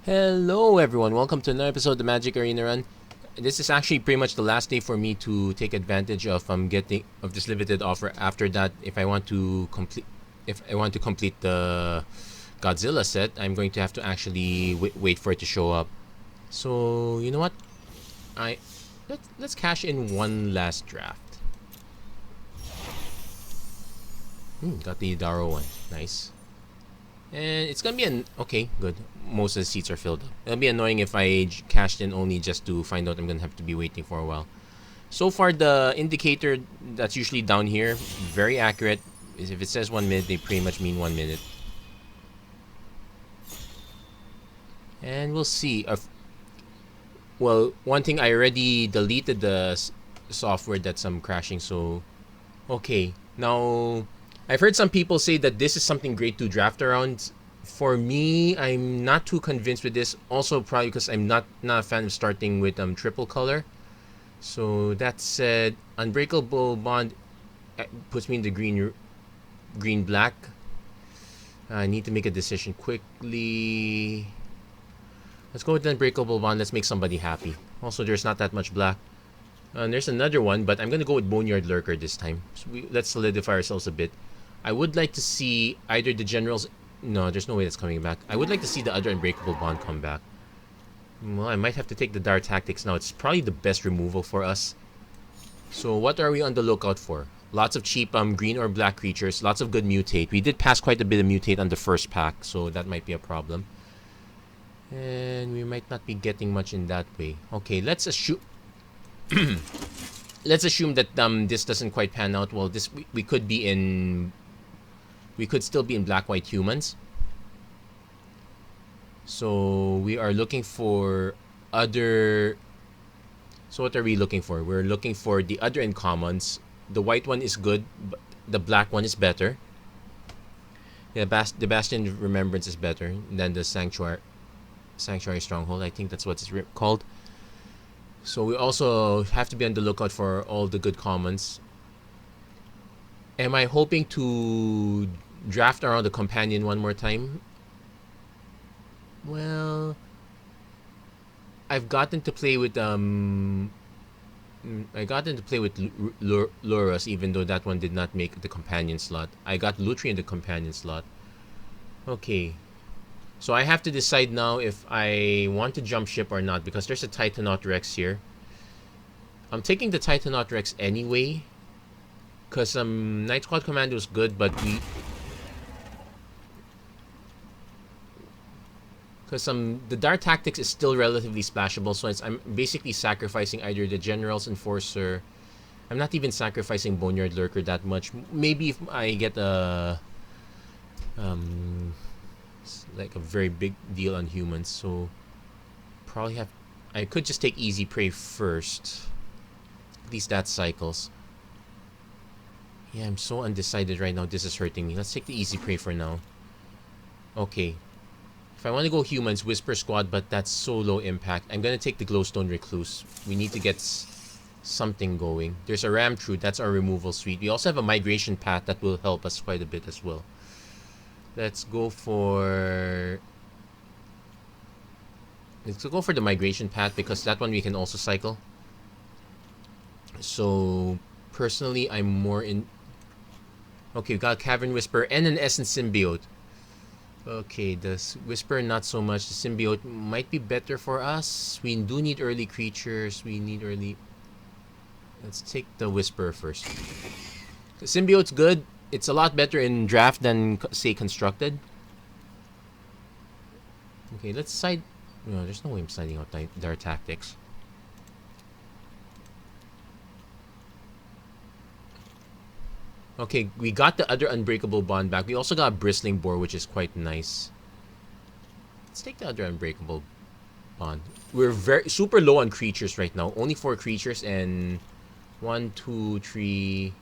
Hello everyone, welcome to another episode of the Magic Arena Run. This is actually pretty much the last day for me to take advantage of getting of this limited offer. After that, if I want to complete the Godzilla set, I'm going to have to actually wait for it to show up. So you know what? Let's cash in one last draft. Got the Daro one, nice. And it's gonna be okay, good. Most of the seats are filled up. It'll be annoying if I cashed in only just to find out I'm gonna have to be waiting for a while. So far, the indicator that's usually down here, very accurate. Is if it says 1 minute, they pretty much mean 1 minute. And we'll see. Well, one thing, I already deleted the software that's crashing, so okay. Now, I've heard some people say that this is something great to draft around. For me, I'm not too convinced with this. Also, probably because I'm not a fan of starting with triple color. So that said, Unbreakable Bond puts me in the green black. I need to make a decision quickly. Let's go with Unbreakable Bond. Let's make somebody happy. Also, there's not that much black. And there's another one, but I'm gonna go with Boneyard Lurker this time. So let's solidify ourselves a bit. I would like to see either the generals. No, there's no way that's coming back. I would like to see the other Unbreakable Bond come back. Well, I might have to take the Dire Tactics now. It's probably the best removal for us. So what are we on the lookout for? Lots of cheap green or black creatures. Lots of good mutate. We did pass quite a bit of mutate on the first pack, so that might be a problem. And we might not be getting much in that way. Okay, let's assume... let's assume that this doesn't quite pan out. Well, we could be in... We could still be in black-white humans. So we are looking for other... So what are we looking for? We're looking for the other uncommons. The white one is good, but the black one is better. Yeah, the Bastion of Remembrance is better than the Sanctuary Stronghold. I think that's what it's called. So we also have to be on the lookout for all the good commons. Am I hoping to draft around the companion one more time? Well, I've gotten to play with Lurus, even though that one did not make the companion slot. I got Lutri in the companion slot. Okay. So I have to decide now if I want to jump ship or not, because there's a Titanout Rex here. I'm taking the Titanout Rex anyway, because Night Squad Commando is good, but the Dire Tactics is still relatively splashable, so I'm basically sacrificing either the General's Enforcer. I'm not even sacrificing Boneyard Lurker that much. Maybe if I get a like a very big deal on humans, so I could just take Easy Prey first. At least that cycles. Yeah, I'm so undecided right now. This is hurting me. Let's take the Easy Prey for now. Okay. If I want to go humans, Whisper Squad, but that's so low impact. I'm gonna take the Glowstone Recluse. We need to get something going. There's a Ram Trude. That's our removal suite. We also have a Migration Path that will help us quite a bit as well. Let's go for the Migration Path, because that one we can also cycle. So personally, I'm more in... Okay, we got Cavern Whisper and an Essence Symbiote. Okay, the Whisper not so much. The Symbiote might be better for us. We do need early creatures. Let's take the Whisper first. The Symbiote's good. It's a lot better in draft than, say, constructed. Okay, let's side... No, there's no way I'm siding out their tactics. Okay, we got the other Unbreakable Bond back. We also got Bristling Boar, which is quite nice. Let's take the other Unbreakable Bond. We're super low on creatures right now. Only 4 creatures and 1, 2, 3...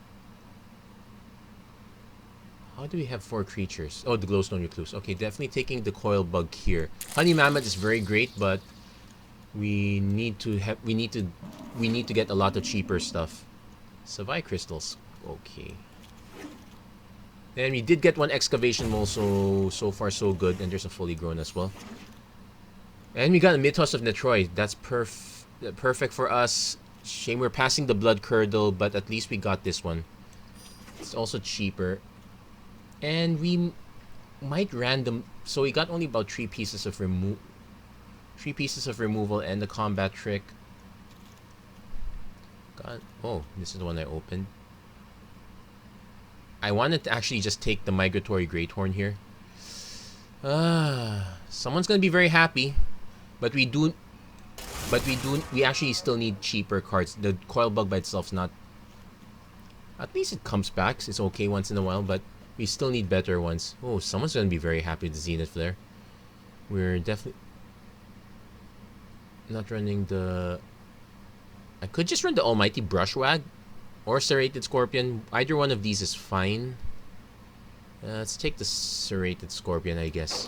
How do we have 4 creatures? Oh, the Glowstone Recluse. Okay, definitely taking the Coil Bug here. Honey Mammoth is very great, but we need to get a lot of cheaper stuff. Savai Crystals. Okay. Then we did get one Excavation Mole, so far so good. And there's a Fully Grown as well. And we got a Mythos of Netroid. That's perfect for us. Shame we're passing the Blood Curdle, but at least we got this one. It's also cheaper. And we might random... So we got only about 3 pieces of removal and the combat trick. Oh, this is the one I opened. I wanted to actually just take the Migratory Greathorn here. Someone's gonna be very happy. But we actually still need cheaper cards. The Coil Bug by itself's not... At least it comes back. It's okay once in a while, but we still need better ones. Oh, someone's gonna be very happy with the Zenith Flare. We're definitely not running the... I could just run the Almighty Brushwag or Serrated Scorpion. Either one of these is fine. Let's take the Serrated Scorpion, I guess.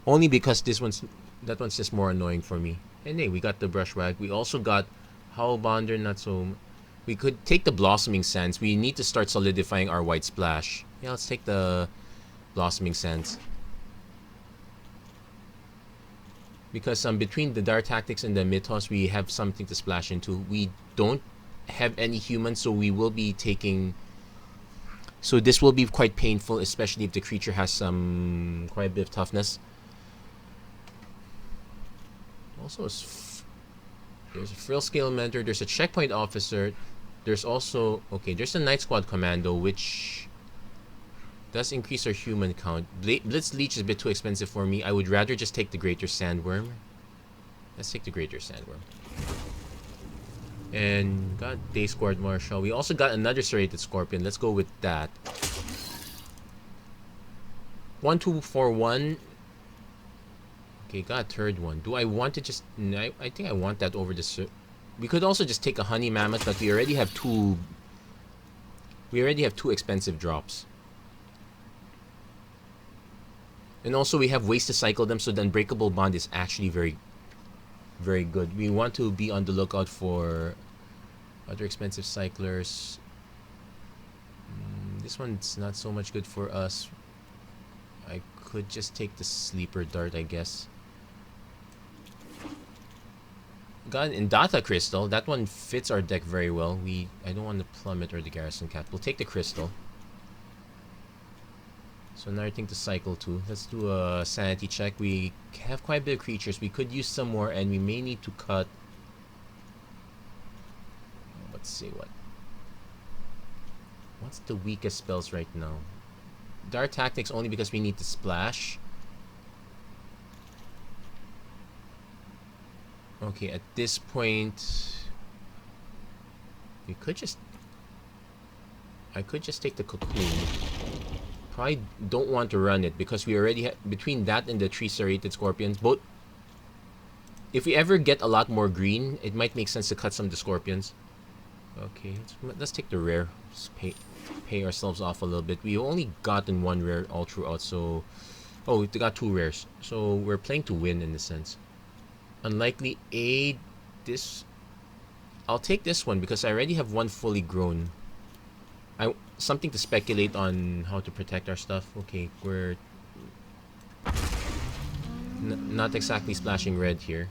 Only because that one's just more annoying for me. And hey, we got the Brushwag. We also got Howlbonder, not so... We could take the Blossoming Sands. We need to start solidifying our White Splash. Yeah, let's take the Blossoming Sands. Because between the Dart Tactics and the Mythos, we have something to splash into. We don't have any humans, so we will be taking... So this will be quite painful, especially if the creature has quite a bit of toughness. Also, there's a Frill Scale Mentor, there's a Checkpoint Officer, there's also... Okay, there's a Night Squad Commando, which does increase our human count. Blitz Leech is a bit too expensive for me. I would rather just take the Greater Sandworm. Let's take the Greater Sandworm. And got Day Squad Marshal. We also got another Serrated Scorpion. Let's go with that. 1, 2, 4, 1. Okay, got a third one. Do I want to just... I think I want that over the... We could also just take a Honey Mammoth, but we already have two... We already have 2 expensive drops. And also we have ways to cycle them, so the Unbreakable Bond is actually very, very good. We want to be on the lookout for other expensive cyclers. This one's not so much good for us. I could just take the Sleeper Dart, I guess. Got an Indata Crystal. That one fits our deck very well. I don't want the Plummet or the Garrison Cap. We'll take the Crystal. So another thing to cycle to. Let's do a sanity check. We have quite a bit of creatures. We could use some more, and we may need to cut... Let's see what's the weakest spells right now? Dart Tactics only because we need to splash. Okay, at this point... We could just... I could just take the Cocoon. Probably don't want to run it because we already have... Between that and the 3 Serrated Scorpions, both... If we ever get a lot more green, it might make sense to cut some of the Scorpions. Okay, let's take the rare. Just pay ourselves off a little bit. We only gotten 1 rare all throughout, so... Oh, we got 2 rares. So we're playing to win in a sense. Unlikely aid. This... I'll take this one because I already have 1 fully grown. Something to speculate on how to protect our stuff. Okay, we're... not exactly splashing red here.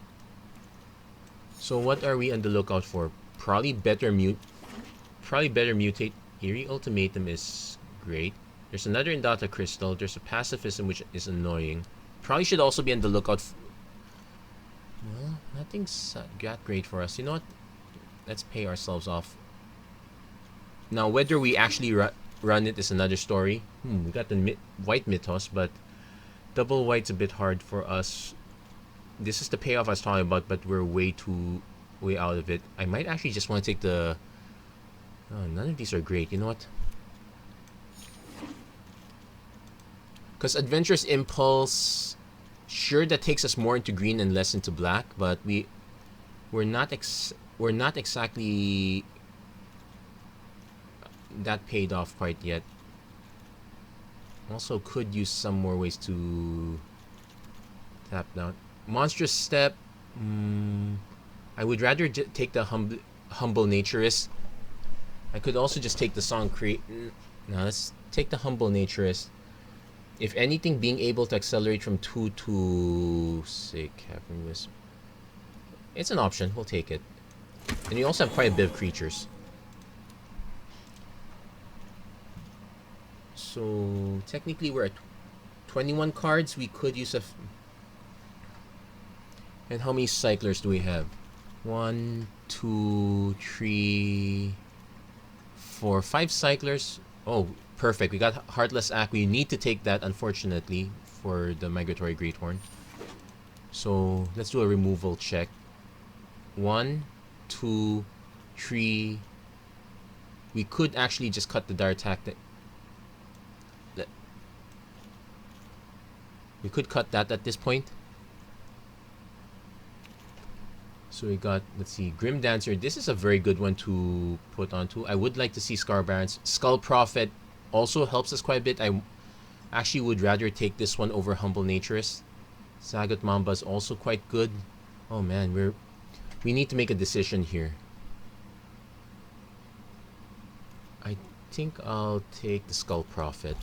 So what are we on the lookout for? Probably better mutate. Eerie Ultimatum is great. There's another Indata Crystal. There's a Pacifism which is annoying. Probably should also be on the lookout. Well, nothing's that great for us. You know what? Let's pay ourselves off. Now, whether we actually run it is another story. We got the white Mythos, but double white's a bit hard for us. This is the payoff I was talking about, but we're way out of it. I might actually just want to take the... Oh, none of these are great. You know what? Because Adventurous Impulse... Sure, that takes us more into green and less into black, but we're not exactly that paid off quite yet. Also could use some more ways to tap down. Monstrous Step. I would rather take the humble naturist. I could also just take the Song Create. Now let's take the humble naturist. If anything, being able to accelerate from 2 to, say, Cavern Wisp, it's an option. We'll take it. And you also have quite a bit of creatures. So technically we're at 21 cards. We could use a... And how many cyclers do we have? 1, 2, 3, 4, 5 cyclers. Oh, perfect. We got Heartless Act. We need to take that, unfortunately, for the Migratory Greathorn. So let's do a removal check. 1, 2, 3. We could actually just cut the Dire Tactic. We could cut that at this point. So we got, let's see, Grim Dancer. This is a very good one to put onto. I would like to see Scar Barons. Skull Prophet also helps us quite a bit. I actually would rather take this one over Humble Naturist. Sagat Mamba is also quite good. Oh man, we need to make a decision here. I think I'll take the Skull Prophet.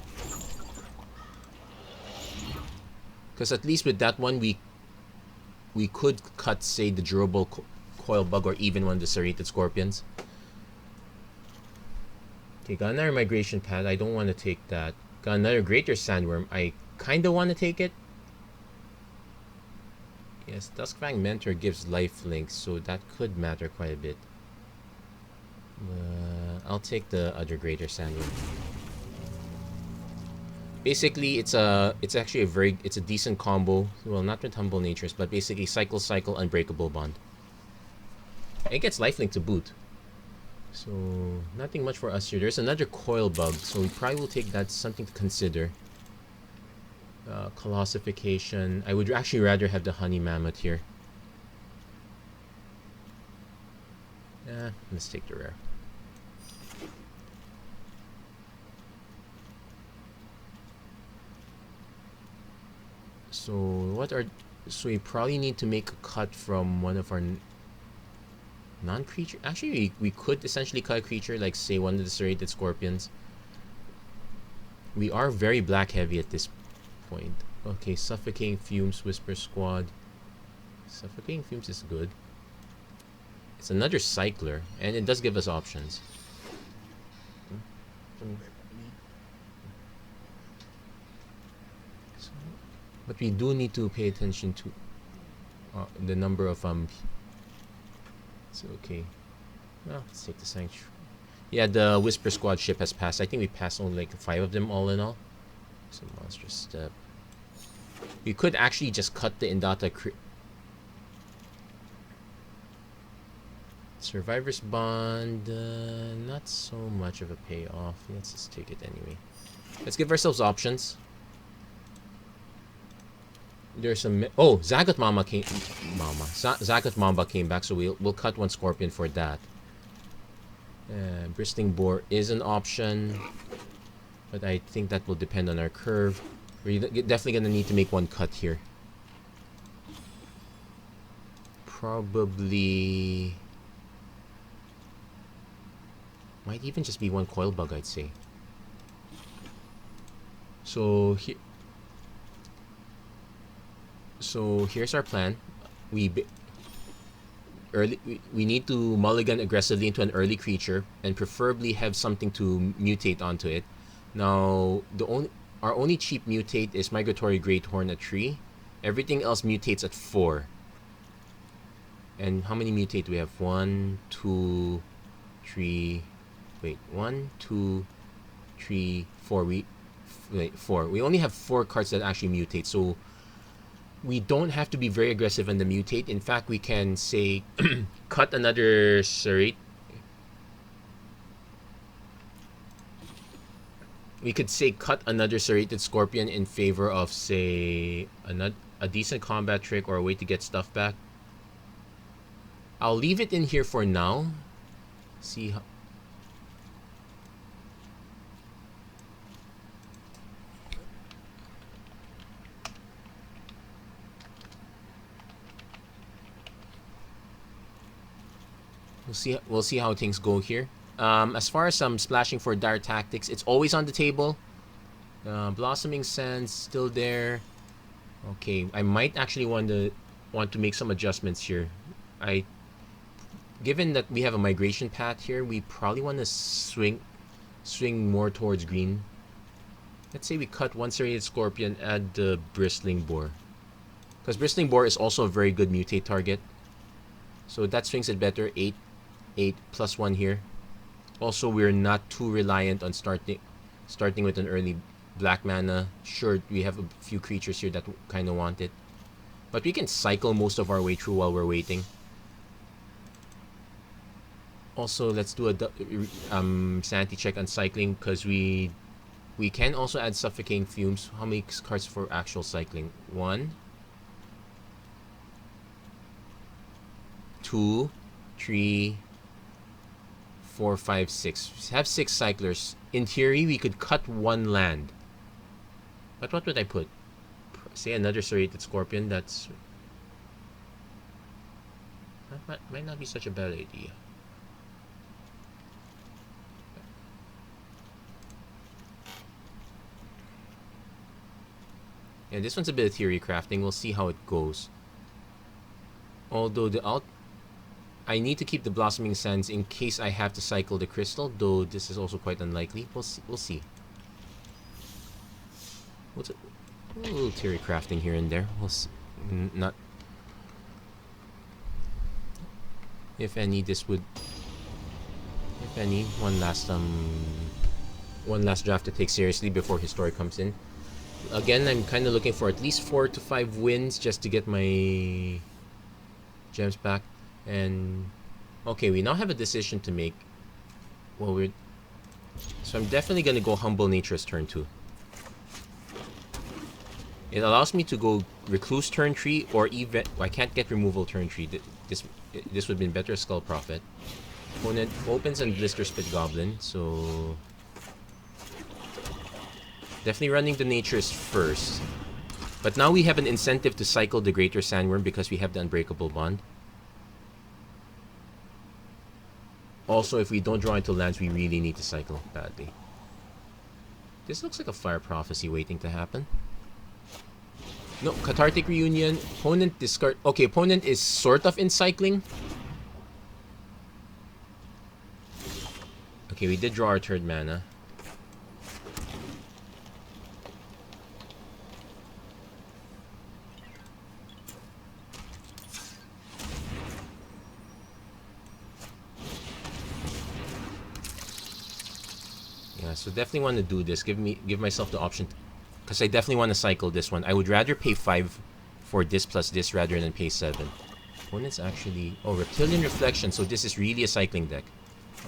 Because at least with that one, we could cut, say, the durable coil bug or even one of the serrated scorpions. Okay, got another migration pad. I don't want to take that. Got another greater sandworm. I kind of want to take it. Yes, Duskfang Mentor gives lifelink, so that could matter quite a bit. I'll take the other greater sandworm. Basically, it's actually a decent combo. Well, not with Humble Natures, but basically cycle, Unbreakable Bond. And it gets lifelink to boot. So nothing much for us here. There's another coil bug, so we probably will take that. Something to consider. Colossification. I would actually rather have the Honey Mammoth here. Let's take the rare. So we probably need to make a cut from one of our non-creature. Actually, we could essentially cut a creature, like say one of the serrated scorpions. We are very black heavy at this point. Okay, Suffocating Fumes, Whisper Squad. Suffocating Fumes is good. It's another cycler, and it does give us options. But we do need to pay attention to the number of So okay, well, let's take the Sanctuary. Yeah, the Whisper Squad ship has passed. I think we passed only like 5 of them all in all. It's a monstrous step. We could actually just cut the Indata Survivor's Bond. Not so much of a payoff. Let's just take it anyway. Let's give ourselves options. There's some... Oh, Zagat Mamba came... Zagat Mamba came back, so we'll cut one Scorpion for that. Bristling Boar is an option, but I think that will depend on our curve. We're definitely going to need to make one cut here. Probably... Might even just be one Coil Bug, I'd say. So here's our plan. We need to mulligan aggressively into an early creature and preferably have something to mutate onto it. Now, our only cheap mutate is Migratory Greathorn at 3. Everything else mutates at 4. And how many mutate do we have? 1, 2, 3. Wait, 1, 2, 3, 4. Wait, 4. We only have 4 cards that actually mutate, so we don't have to be very aggressive on the mutate. In fact, we can say cut another Serrate. We could say cut another Serrated Scorpion in favor of, say, a decent combat trick or a way to get stuff back. I'll leave it in here for now. See how... We'll see how things go here. As far as splashing for dire tactics, it's always on the table. Blossoming Sands still there. Okay, I might actually want to make some adjustments here. Given that we have a migration path here, we probably want to swing more towards green. Let's say we cut one serrated scorpion, add the bristling boar, because bristling boar is also a very good mutate target. So that swings it better. 8 +1 here. Also, we're not too reliant on starting with an early black mana. Sure, we have a few creatures here that kind of want it, but we can cycle most of our way through while we're waiting. Also, let's do a sanity check on cycling, because we can also add suffocating fumes. How many cards for actual cycling? 1, 2, 3, 4, 5, 6. We have 6 cyclers. In theory, we could cut 1 land. But what would I put? Say another serrated scorpion. That might not be such a bad idea. Yeah, this one's a bit of theory crafting. We'll see how it goes. Although I need to keep the Blossoming Sands in case I have to cycle the crystal, though this is also quite unlikely. We'll see. What's it? A little theory crafting here and there. We'll see. Not. If any, this would. If any, one last draft to take seriously before Historic comes in. Again, I'm kind of looking for at least 4 to 5 wins just to get my gems back. And okay, we now have a decision to make. Well, so I'm definitely gonna go Humble Nature's turn 2. It allows me to go Recluse turn 3, or even I can't get Removal turn 3. This would have been better Skull Prophet. Opponent opens and Blister Spit Goblin, so definitely running the Natures first. But now we have an incentive to cycle the Greater Sandworm because we have the Unbreakable Bond. Also, if we don't draw into lands, we really need to cycle badly. This looks like a Fire Prophecy waiting to happen. No, Cathartic Reunion. Opponent discard. Okay, opponent is sort of in cycling. Okay, we did draw our 3rd mana. Yeah, so definitely want to do this. Give myself the option, because I definitely want to cycle this one. I would rather pay 5 for this plus this rather than pay 7. Opponent's actually... Oh, Reptilian Reflection. So this is really a cycling deck.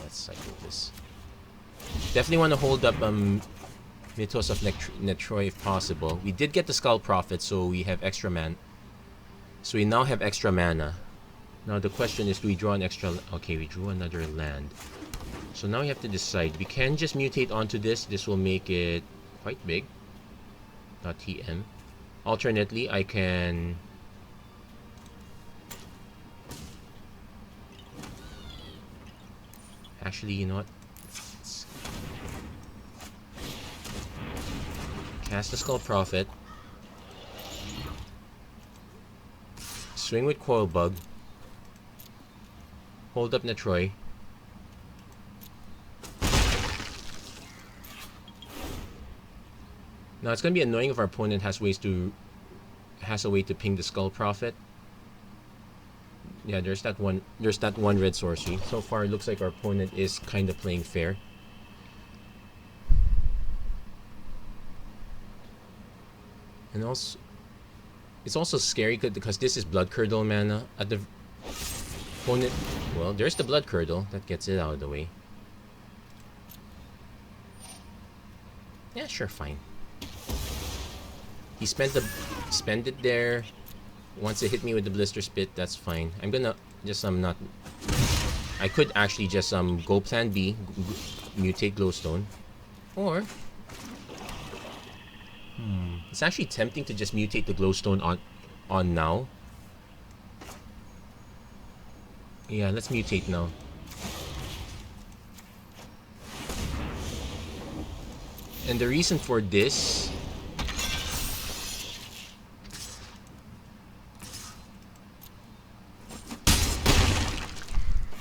Let's cycle this. Definitely want to hold up Mythos of Netroy if possible. We did get the Skull Prophet, so we have extra mana. So we now have extra mana. Now the question is, do we draw an extra... Okay, we drew another land. So now we have to decide. We can just mutate onto this. This will make it quite big. .tm. Alternately, I can... Actually, you know what? Let's cast the Skull Prophet. Swing with Coil Bug. Hold up Netroy. Now it's gonna be annoying if our opponent has a way to ping the Skull Prophet. Yeah, there's that one red sorcery. So far, it looks like our opponent is kind of playing fair. And also, it's also scary because this is Blood Curdle mana. At the opponent, well, there's the Blood Curdle that gets it out of the way. Yeah, sure, fine. He spent it there. Once it hit me with the Blister Spit, that's fine. I'm gonna just not. I could actually just go Plan B, mutate Glowstone, or it's actually tempting to just mutate the Glowstone on now. Yeah, let's mutate now. And the reason for this...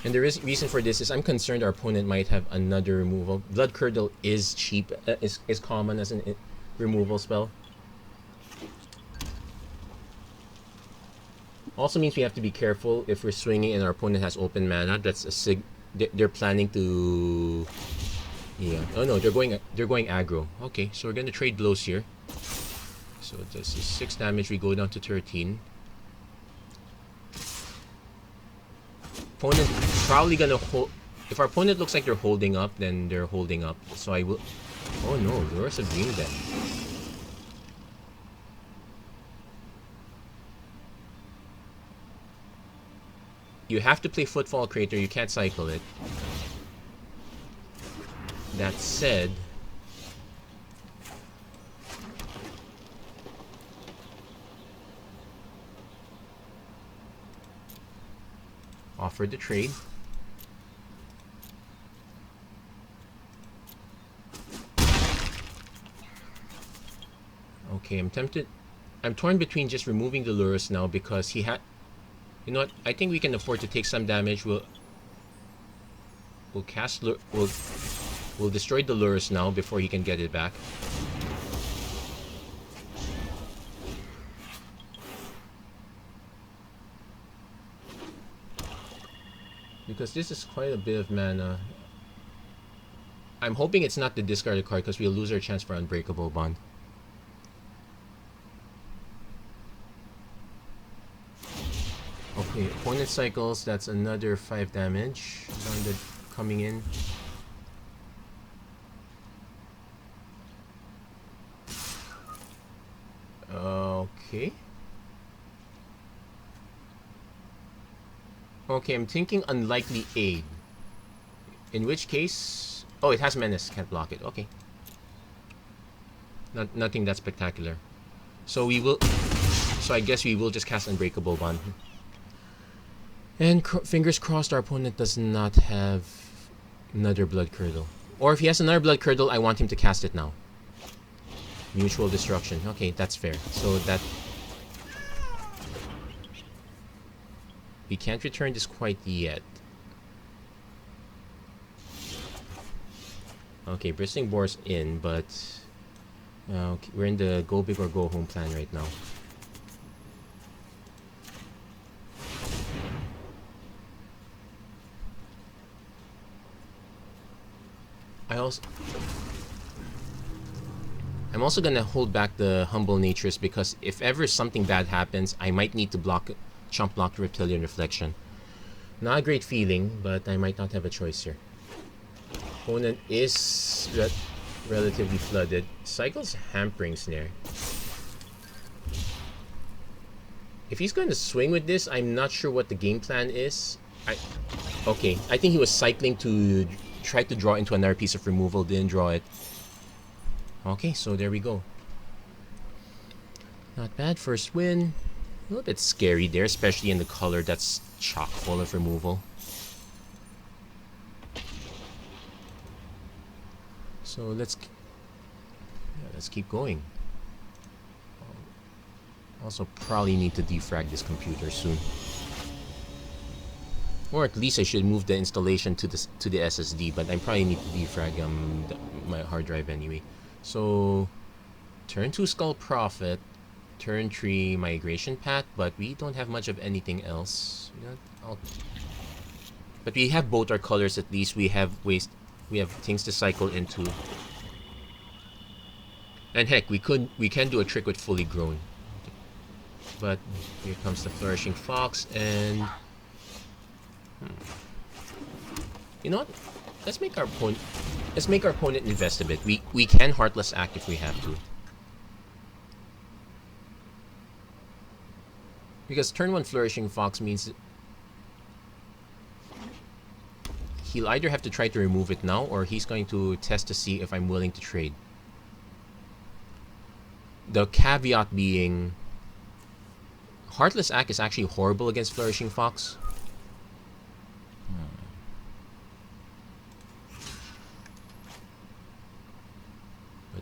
And the reason for this is I'm concerned our opponent might have another removal. Blood Curdle is cheap, is common as an removal spell. Also means we have to be careful if we're swinging and our opponent has open mana. That's a they're planning to... Yeah. Oh no, they're going aggro. Okay, so we're gonna trade blows here. So this is 6 damage. We go down to 13. Opponent probably gonna hold. If our opponent looks like they're holding up, then they're holding up. So I will. Oh no, Lures of Dream then. You have to play Footfall Crater. You can't cycle it. That said, offer the trade. Okay, I'm tempted. I'm torn between just removing the Lurus now because he had... You know what? I think we can afford to take some damage. We'll cast... We'll destroy the Lurus now before he can get it back. Because this is quite a bit of mana. I'm hoping it's not the discarded card because we'll lose our chance for Unbreakable Bond. Okay, opponent cycles, that's another 5 damage. Bonded coming in. Okay. Okay, I'm thinking unlikely aid. In which case... Oh, it has menace. Can't block it. Okay. Nothing that spectacular. So we will... So I guess we will just cast Unbreakable Bond. And fingers crossed our opponent does not have another Blood Curdle. Or if he has another Blood Curdle, I want him to cast it now. Mutual Destruction. Okay, that's fair. So that... We can't return this quite yet. Okay, Bristling Boar's in, but... okay, we're in the go big or go home plan right now. I'm also gonna hold back the Humble Natures because if ever something bad happens, I might need to chump block Reptilian Reflection. Not a great feeling, but I might not have a choice here. Opponent is relatively flooded. Cycles Hampering Snare. If he's going to swing with this, I'm not sure what the game plan is. Okay, I think he was cycling to try to draw into another piece of removal, didn't draw it. Okay, so there we go. Not bad, first win. A little bit scary there, especially in the color that's chock full of removal. So let's keep going. Also probably need to defrag this computer soon. Or at least I should move the installation to the SSD, but I probably need to defrag my hard drive anyway. So turn 2 Skull Prophet, turn 3 Migration Path, but we don't have much of anything else. But we have both our colors at least. We have things to cycle into. And heck, we can do a trick with Fully Grown. But here comes the Flourishing Fox and you know what? Let's make our opponent invest a bit. We can Heartless Act if we have to. Because turn 1 Flourishing Fox means he'll either have to try to remove it now or he's going to test to see if I'm willing to trade. The caveat being Heartless Act is actually horrible against Flourishing Fox.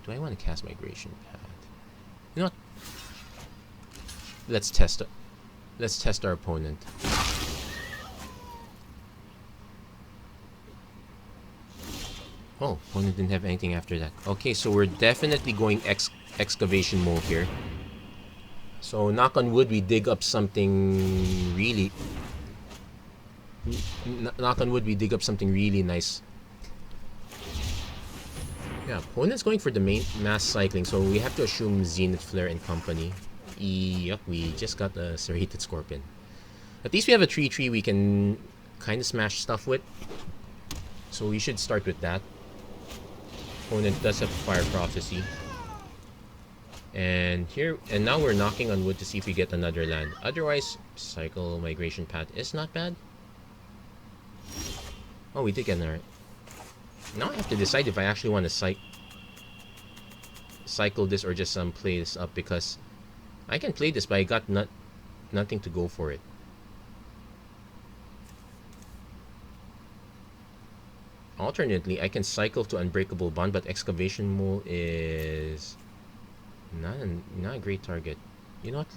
Do I want to cast Migration Path? You know what? Let's test our opponent. Oh, opponent didn't have anything after that. Okay, so we're definitely going excavation mode here. So knock on wood, we dig up something really... knock on wood, we dig up something really nice. Yeah, opponent's going for the main mass cycling, so we have to assume Zenith Flare and company. Yup, we just got a Serrated Scorpion. At least we have a 3-3 we can kind of smash stuff with. So we should start with that. Opponent does have Fire Prophecy. And now we're knocking on wood to see if we get another land. Otherwise, Cycle Migration Path is not bad. Oh, we did get another. Now I have to decide if I actually want to cycle this or just play this up, because I can play this, but I got nothing to go for it. Alternately, I can cycle to Unbreakable Bond, but Excavation Mole is not a great target. You know what?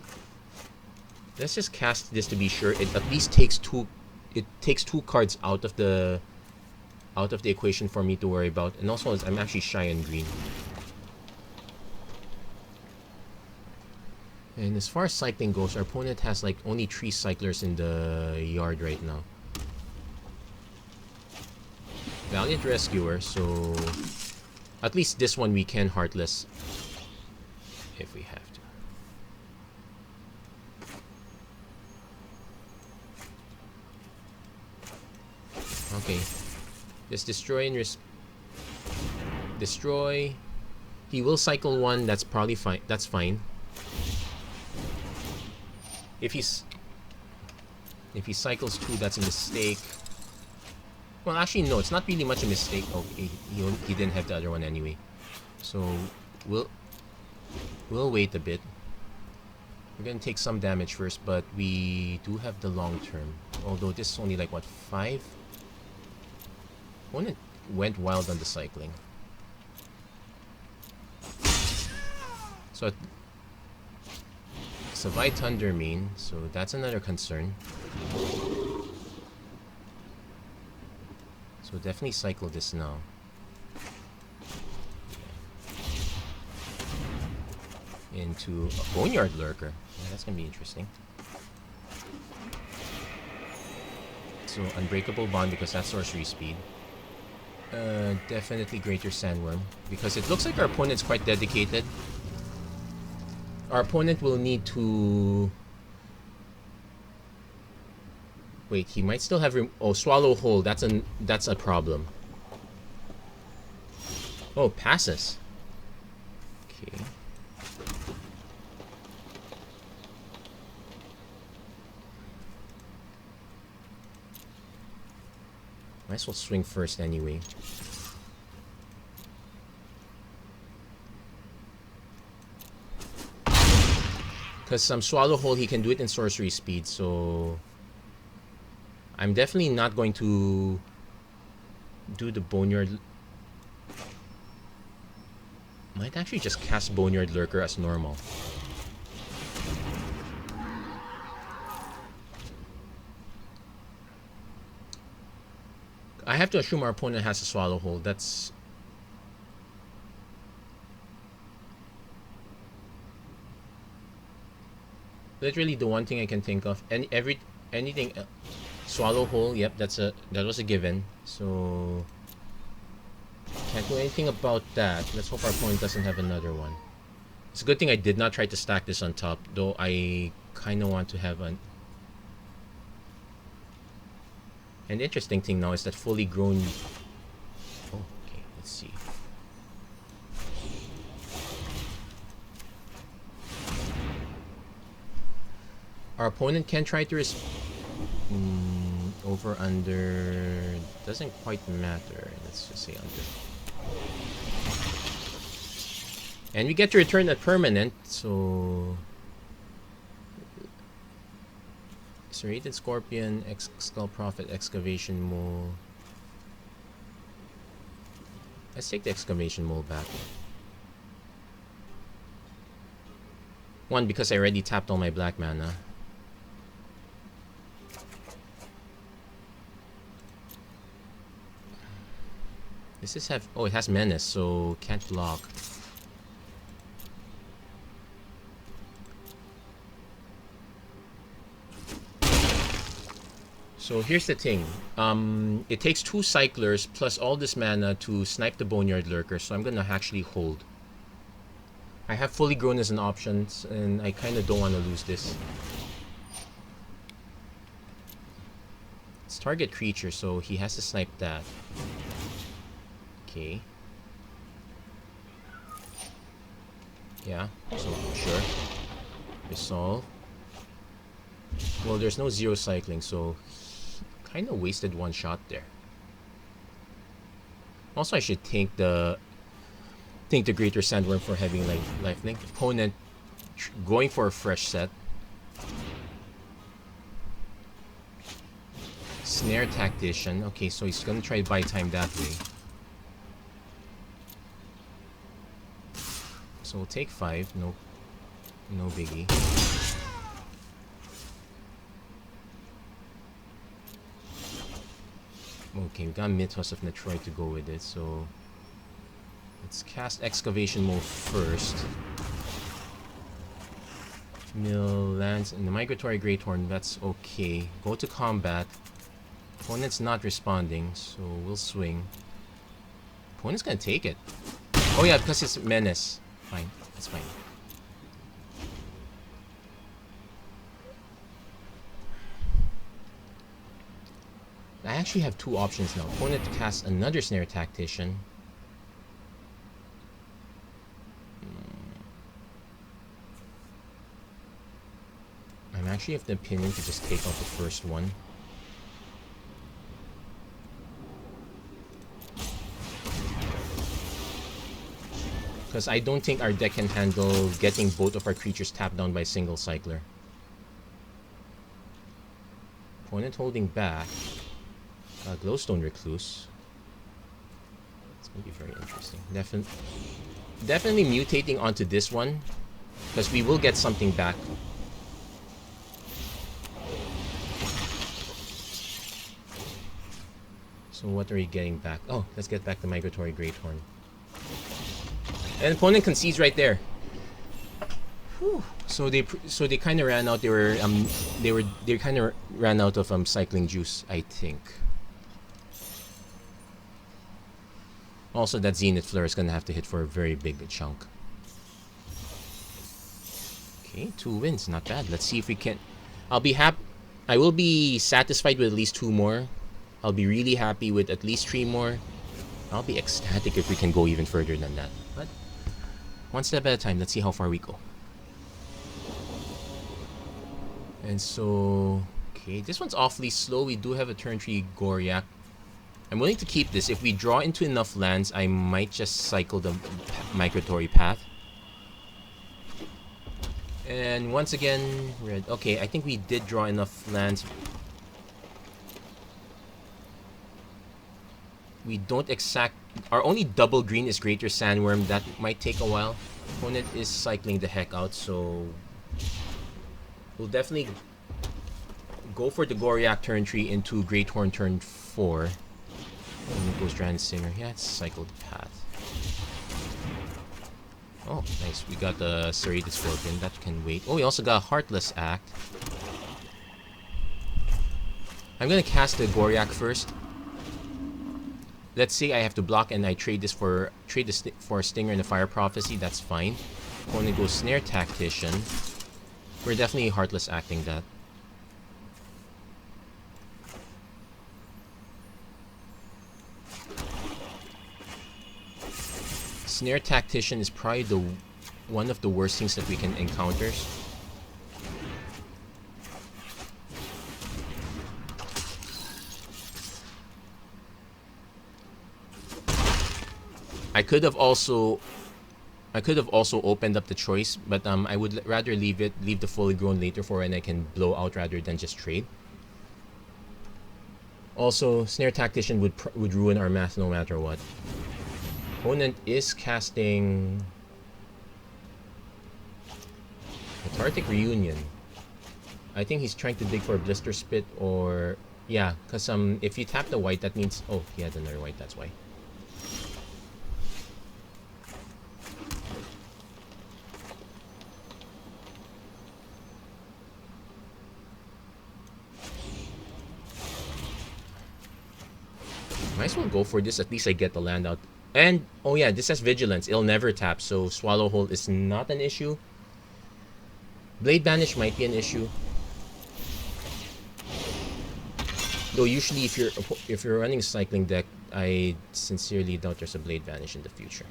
Let's just cast this to be sure. It at least takes two. It takes 2 cards out of the equation for me to worry about, and also I'm actually shy on green. And as far as cycling goes, our opponent has like only 3 cyclers in the yard right now. Valiant Rescuer, so at least this one we can Heartless if we have to. Okay. Just destroy and destroy. He will cycle 1, that's probably fine. That's fine. If he cycles 2, that's a mistake. Well, actually, no, it's not really much a mistake. Oh, he didn't have the other one anyway. So we'll wait a bit. We're gonna take some damage first, but we do have the long term. Although this is only like what, 5? Opponent went wild on the cycling. So Savai Thunder main, so that's another concern. So definitely cycle this now. Into a Boneyard Lurker. Yeah, that's gonna be interesting. So Unbreakable Bond because that's sorcery speed. Definitely Greater Sandworm because it looks like our opponent's quite dedicated. Our opponent will need to... Wait, he might still have... Swallow Hole. That's a problem. Oh, passes. Okay. Might as well swing first anyway. Because some Swallow Hole, he can do it in sorcery speed, so... I'm definitely not going to do the Boneyard... Might actually just cast Boneyard Lurker as normal. I have to assume our opponent has a Swallow Hole. That's... literally the one thing I can think of. Anything Swallow Hole, yep, that was a given. So can't do anything about that. Let's hope our opponent doesn't have another one. It's a good thing I did not try to stack this on top, though I kind of want to have an interesting thing now is that fully grown... Oh, okay, let's see. Our opponent can try to over under doesn't quite matter. Let's just say under. And we get to return a permanent, so Serrated Scorpion, Skull Prophet, Excavation Mole. Let's take the Excavation Mole back. One, because I already tapped all my black mana. Does this have... Oh, it has Menace, so can't block. So here's the thing. It takes 2 Cyclers plus all this mana to snipe the Boneyard Lurker, so I'm gonna actually hold. I have Fully Grown as an option, and I kind of don't want to lose this. It's target creature, so he has to snipe that. Okay. Yeah, so sure. Resolve. Well, there's no 0 cycling, so kind of wasted 1 shot there. Also, I should thank the Greater Sandworm for having like lifelink. Opponent going for a fresh set. Snare Tactician. Okay, so he's gonna try to buy time that way. So we'll take 5. No biggie. Okay, we got Mythos of Netroid to go with it, so let's cast Excavation Mode first. Mill lands in the Migratory Greathorn, that's okay. Go to combat. Opponent's not responding, so we'll swing. Opponent's gonna take it. Oh yeah, because it's Menace. Fine, that's fine. I actually have 2 options now. Opponent casts another Snare Tactician. I'm actually of the opinion to just take out the first one. Because I don't think our deck can handle getting both of our creatures tapped down by a single Cycler. Opponent holding back. Glowstone Recluse. It's going to be very interesting. Definitely mutating onto this one, because we will get something back. So what are we getting back? Oh, let's get back the Migratory Greathorn. And opponent concedes right there. Whew. So they kind of ran out. They kind of ran out of cycling juice, I think. Also, that Zenith Flare is gonna have to hit for a very big chunk. Okay, 2 wins, not bad. Let's see if we can. I will be satisfied with at least 2 more. I'll be really happy with at least 3 more. I'll be ecstatic if we can go even further than that. But one step at a time. Let's see how far we go. And so, okay, this one's awfully slow. We do have a turn 3 Goriak. I'm willing to keep this. If we draw into enough lands, I might just cycle the Migratory Path. And once again, red. Okay, I think we did draw enough lands. We don't exact... Our only double green is Greater Sandworm. That might take a while. Opponent is cycling the heck out, so... We'll definitely go for the Goriak turn 3 into Greathorn turn 4. And it goes Stranded Singer. Yeah, it's cycled path. Oh, nice. We got the Serrated Scorpion. That can wait. Oh, we also got a Heartless Act. I'm gonna cast the Goriak first. Let's say I have to block and I trade this for a Stinger and a Fire Prophecy. That's fine. Opponent goes Snare Tactician. We're definitely Heartless Acting that. Snare Tactician is probably one of the worst things that we can encounter. I could have also opened up the choice, but I would rather leave the Fully Grown later for when I can blow out rather than just trade. Also, Snare Tactician would ruin our math no matter what. Opponent is casting Cathartic Reunion. I think he's trying to dig for a Blister Spit or... Yeah, because if you tap the white, that means... Oh, he had another white, that's why. Might as well go for this, at least I get the land out. And, oh yeah, this has Vigilance. It'll never tap, so Swallow Hole is not an issue. Blade Banish might be an issue. Though usually if you're running a cycling deck, I sincerely doubt there's a Blade Vanish in the future.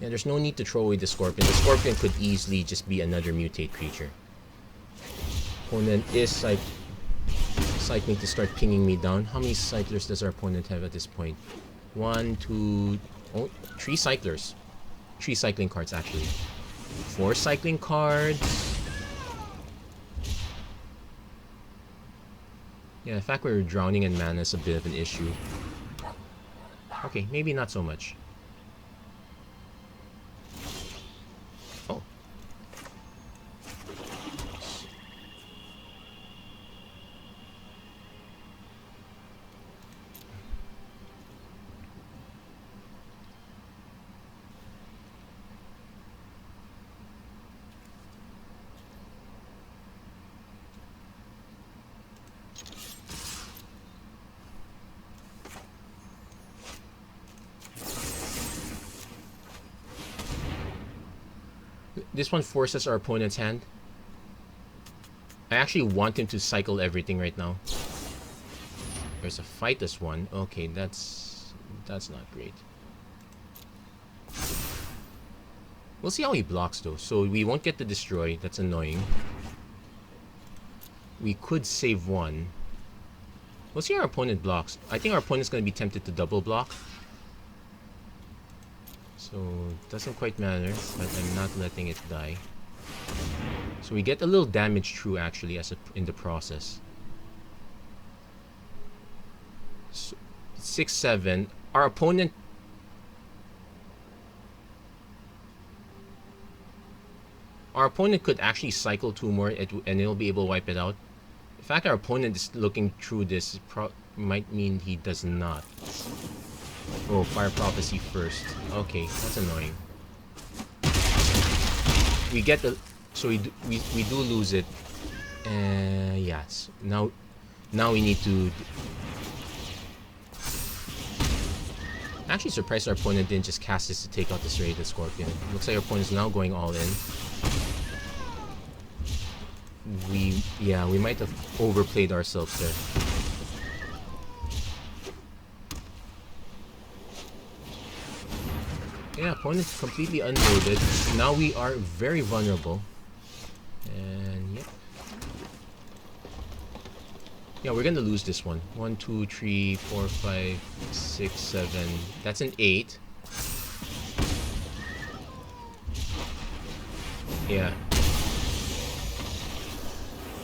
Yeah, there's no need to throw away the Scorpion. The Scorpion could easily just be another mutate creature. Opponent is cycling to start pinging me down. How many cyclers does our opponent have at this point? 1, 2... Oh, 3 cyclers. 3 cycling cards, actually. 4 cycling cards. Yeah, the fact we're drowning in mana is a bit of an issue. Okay, maybe not so much. Oh. This one forces our opponent's hand. I actually want him to cycle everything right now. There's a fight this one. Okay, that's not great. We'll see how he blocks though. So we won't get the destroy. That's annoying. We could save one. We'll see how our opponent blocks. I think our opponent's going to be tempted to double block. So, it doesn't quite matter, but I'm not letting it die. So we get a little damage through actually in the process. So, 6-7. Our opponent... Our opponent could actually cycle 2 more and it'll be able to wipe it out. The fact our opponent is looking through this might mean he does not. Oh, Fire Prophecy first. Okay, that's annoying. We get the... So we do lose it. Yes. Now we need to... Actually surprised our opponent didn't just cast this to take out this Serrated Scorpion. Looks like our opponent's now going all in. We might have overplayed ourselves there. Yeah, opponent's completely unloaded. Now we are very vulnerable. And yep. Yeah, we're gonna lose this one. 1, 2, 3, 4, 5, 6, 7. That's an 8. Yeah.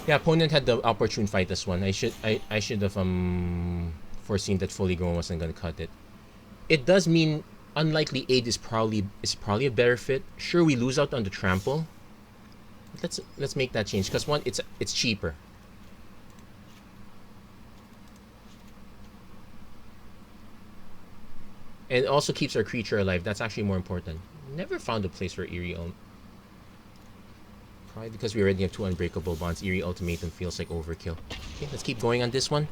Yeah, opponent had the opportune fight this one. I should have foreseen that Fully Grown wasn't gonna cut it. It does mean Unlikely Aid is probably a better fit. Sure, we lose out on the trample. Let's make that change because one, it's cheaper. And it also keeps our creature alive. That's actually more important. Never found a place for Eerie Probably because we already have 2 Unbreakable Bonds. Eerie Ultimatum feels like overkill. Okay, let's keep going on this one.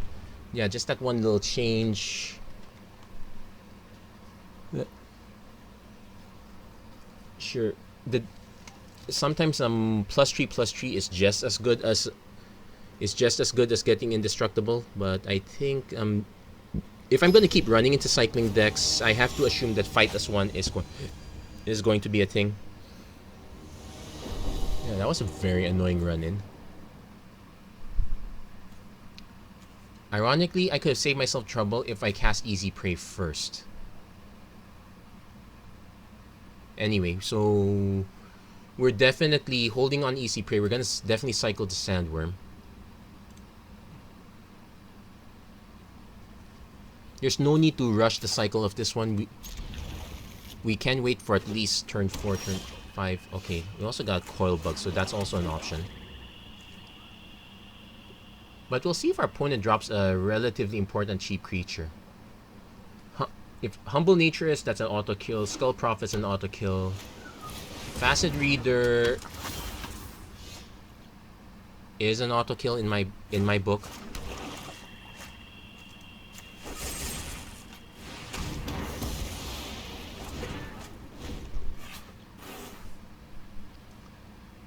Yeah, just that one little change. Sure. Sometimes +3/+3 is just as good as getting indestructible. But I think if I'm going to keep running into cycling decks, I have to assume that Fight as 1 is going to be a thing. Yeah, that was a very annoying run-in. Ironically, I could have saved myself trouble if I cast Easy Prey first. Anyway, so we're definitely holding on Easy Prey. We're going to definitely cycle the Sandworm. There's no need to rush the cycle of this one. We can wait for at least turn 4, turn 5. Okay, we also got Coil Bug, so that's also an option. But we'll see if our opponent drops a relatively important cheap creature. If Humble Naturist, that's an auto kill. Skull Prophet's an auto kill. Facet Reader is an auto kill in my book.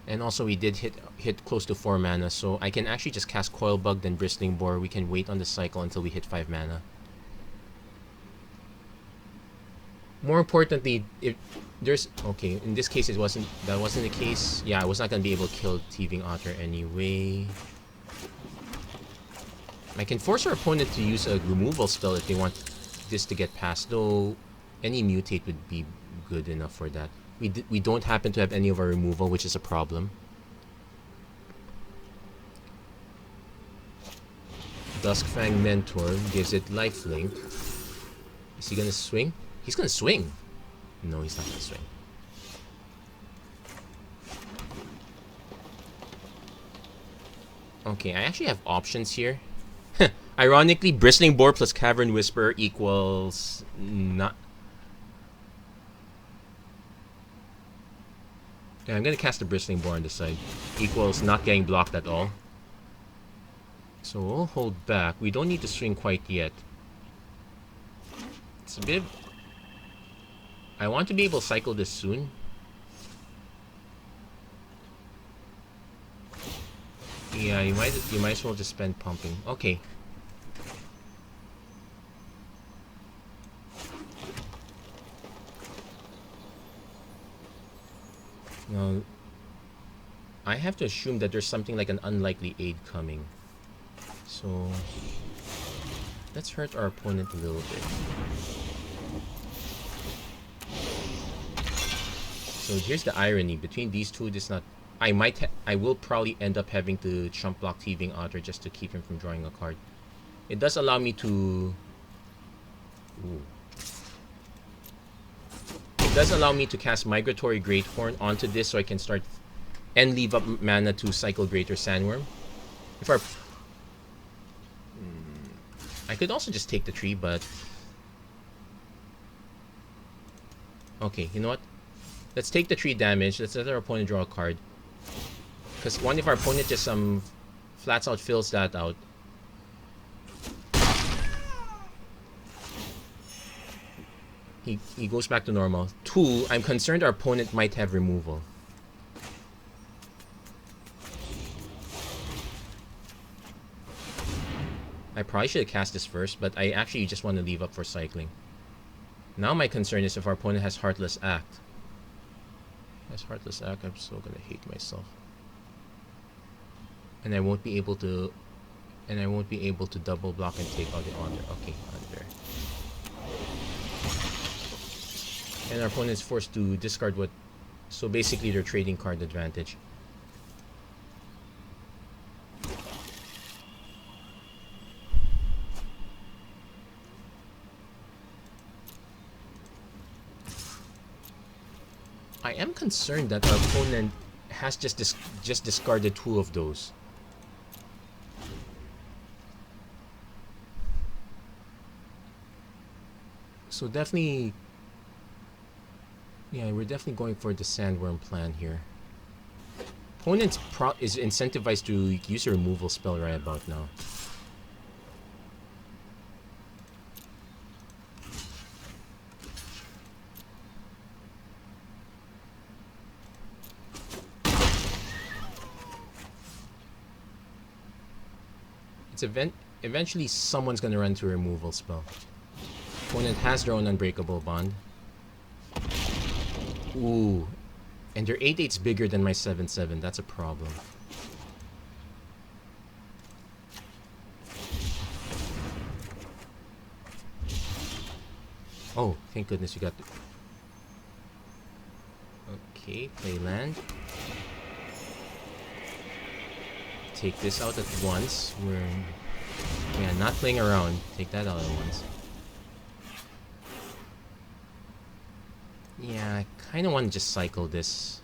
And also we did hit close to 4 mana, so I can actually just cast Coil Bug, then Bristling Boar. We can wait on the cycle until we hit 5 mana. More importantly, if there's okay, in this case that wasn't the case. Yeah, I was not gonna be able to kill Thieving Otter anyway. I can force our opponent to use a removal spell if they want this to get past, though any mutate would be good enough for that. We don't happen to have any of our removal, which is a problem. Duskfang Mentor gives it lifelink. Is he gonna swing? He's gonna swing. No, he's not gonna swing. Okay, I actually have options here. Ironically, Bristling Boar plus Cavern Whisperer equals not. Yeah, I'm gonna cast the Bristling Boar on the side. Equals not getting blocked at all. So we'll hold back. We don't need to swing quite yet. It's a bit. I want to be able to cycle this soon. Yeah, you might as well just spend pumping. Okay. Now, I have to assume that there's something like an unlikely aid coming. So, let's hurt our opponent a little bit. So here's the irony between these two. This not. I will probably end up having to chump block Thieving Otter just to keep him from drawing a card. It does allow me to. Ooh. It does allow me to cast Migratory Greathorn onto this, so I can start and leave up mana to cycle Greater Sandworm. If our I could also just take the tree, but okay, you know what? Let's take the tree damage. Let's let our opponent draw a card. Because what if our opponent just flats out fills that out? He goes back to normal. 2, I'm concerned our opponent might have removal. I probably should have cast this first, but I actually just want to leave up for cycling. Now my concern is if our opponent has Heartless Act. Has Heartless Act, I'm so gonna hate myself. And I won't be able to double block and take out the Honor. Okay, Under. And our opponent is forced to discard what, so basically they're trading card advantage. I am concerned that our opponent has just discarded 2 of those. So definitely, yeah, we're definitely going for the Sandworm plan here. Opponent is incentivized to use a removal spell right about now. Eventually someone's gonna run to a removal spell. Opponent has their own Unbreakable Bond. Ooh. And their 8/8's bigger than my 7/7. That's a problem. Oh, thank goodness you got the... Okay, play land. Take this out at once. We're not playing around. Take that out at once. Yeah, I kind of want to just cycle this.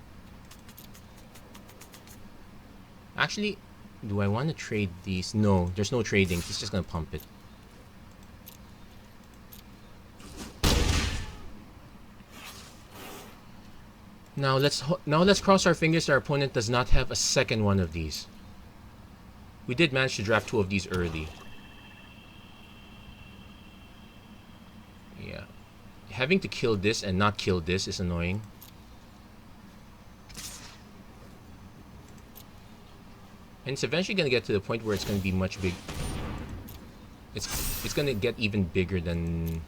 Actually, do I want to trade these? No, there's no trading. He's just gonna pump it. Now let's cross our fingers our opponent does not have a second one of these. We did manage to draft 2 of these early. Yeah. Having to kill this and not kill this is annoying. And it's eventually going to get to the point where it's going to be much big. It's going to get even bigger than...